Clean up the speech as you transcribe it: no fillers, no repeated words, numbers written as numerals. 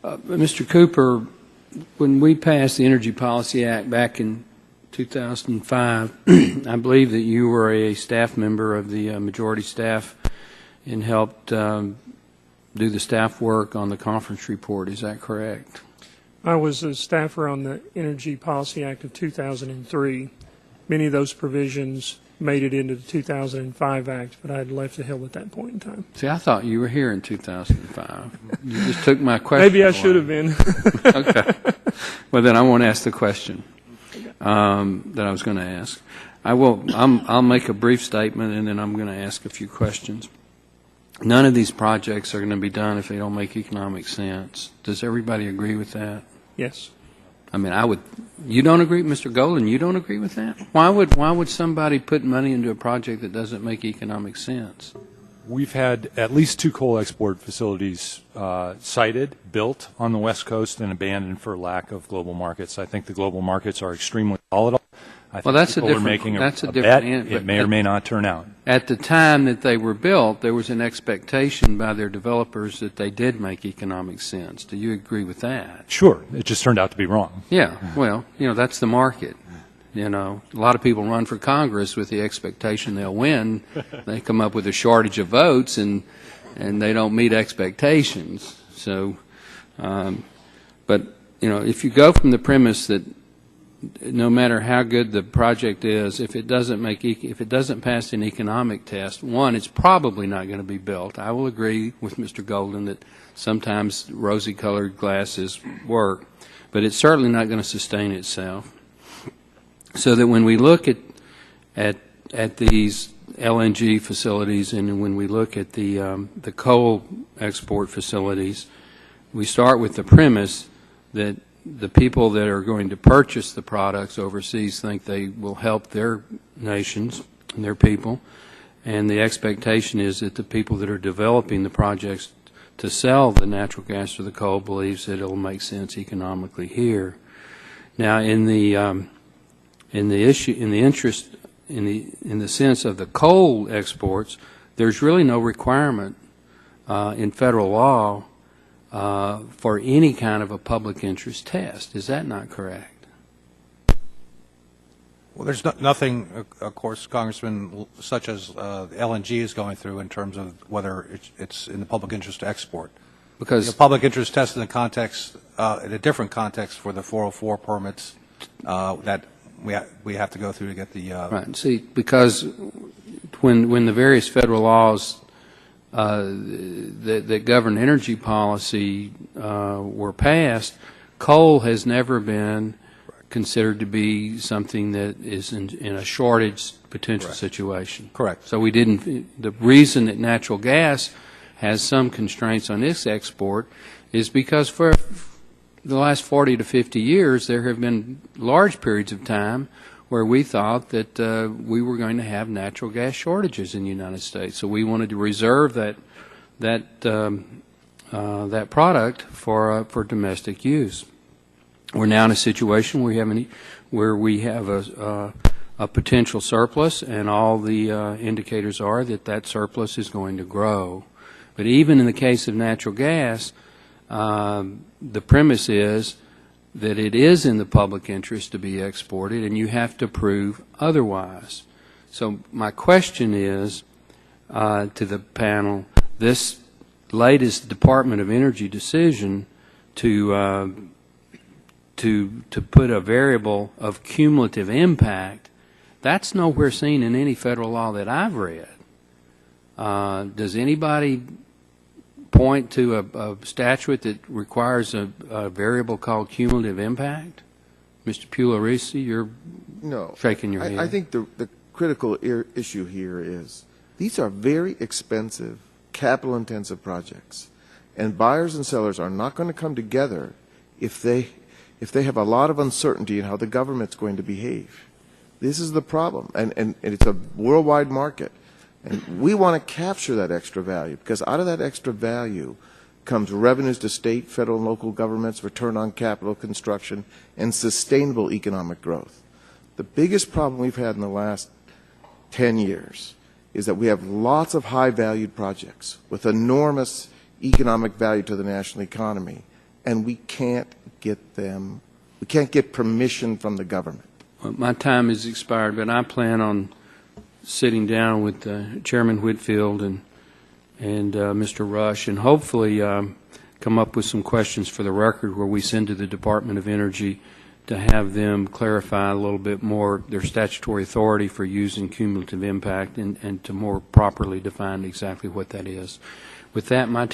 Mr. Cooper, when we passed the Energy Policy Act back in 2005, I believe that you were a staff member of the majority staff and helped do the staff work on the conference report. Is that correct? I was a staffer on the Energy Policy Act of 2003. Many of those provisions made it into the 2005 Act, but I had left the Hill at that point in time. See, I thought you were here in 2005. You just took my question. Maybe I should have been. Okay. Well, then I won't ask the question that I was going to ask. I'll make a brief statement, and then I'm going to ask a few questions. None of these projects are going to be done if they don't make economic sense. Does everybody agree with that? Yes. I mean, you don't agree, Mr. Golden, you don't agree with that? Why would somebody put money into a project that doesn't make economic sense? We've had at least 2 coal export facilities sited, built on the West Coast, and abandoned for lack of global markets. I think the global markets are extremely volatile. I think that's people a different, are making that's a bet. different It may or may not turn out. At the time that they were built, there was an expectation by their developers that they did make economic sense. Do you agree with that? Sure. It just turned out to be wrong. Yeah. Well, that's the market. A lot of people run for Congress with the expectation they'll win. They come up with a shortage of votes, and they don't meet expectations. So, but if you go from the premise that no matter how good the project is, if it doesn't pass an economic test, one, it's probably not going to be built. I will agree with Mr. Golden that sometimes rosy-colored glasses work, but it's certainly not going to sustain itself. So that when we look at these LNG facilities and when we look at the coal export facilities, we start with the premise that the people that are going to purchase the products overseas think they will help their nations and their people, and the expectation is that the people that are developing the projects to sell the natural gas or the coal believes that it will make sense economically here. Now, in the sense of the coal exports, there's really no requirement in federal law for any kind of a public interest test. Is that not correct? Well, there's nothing, of course, Congressman, such as LNG is going through in terms of whether it's in the public interest to export. Because the public interest test in the context, in a different context for the 404 permits that we have to go through to get the right. See, because when the various federal laws that govern energy policy were passed, coal has never been considered to be something that is in a shortage potential situation. Correct. So the reason that natural gas has some constraints on its export is because for the last 40 to 50 years there have been large periods of time where we thought that we were going to have natural gas shortages in the United States. So we wanted to reserve that product for domestic use. We're now in a situation where we have a potential surplus, and all the indicators are that surplus is going to grow. But even in the case of natural gas, the premise is that it is in the public interest to be exported, and you have to prove otherwise. So my question is to the panel, this latest Department of Energy decision to put a variable of cumulative impact, that's nowhere seen in any federal law that I've read. Does anybody point to a statute that requires a variable called cumulative impact? Mr. Pugliese, you're shaking your head. I think the critical issue here is these are very expensive, capital-intensive projects, and buyers and sellers are not going to come together if they have a lot of uncertainty in how the government's going to behave. This is the problem, and it's a worldwide market. And we want to capture that extra value, because out of that extra value comes revenues to state, federal, and local governments, return on capital, construction, and sustainable economic growth. The biggest problem we've had in the last 10 years is that we have lots of high-valued projects with enormous economic value to the national economy, and we can't get permission from the government. Well, my time has expired, but I plan on sitting down with Chairman Whitfield and Mr. Rush, and hopefully come up with some questions for the record where we send to the Department of Energy to have them clarify a little bit more their statutory authority for using cumulative impact and to more properly define exactly what that is. With that, my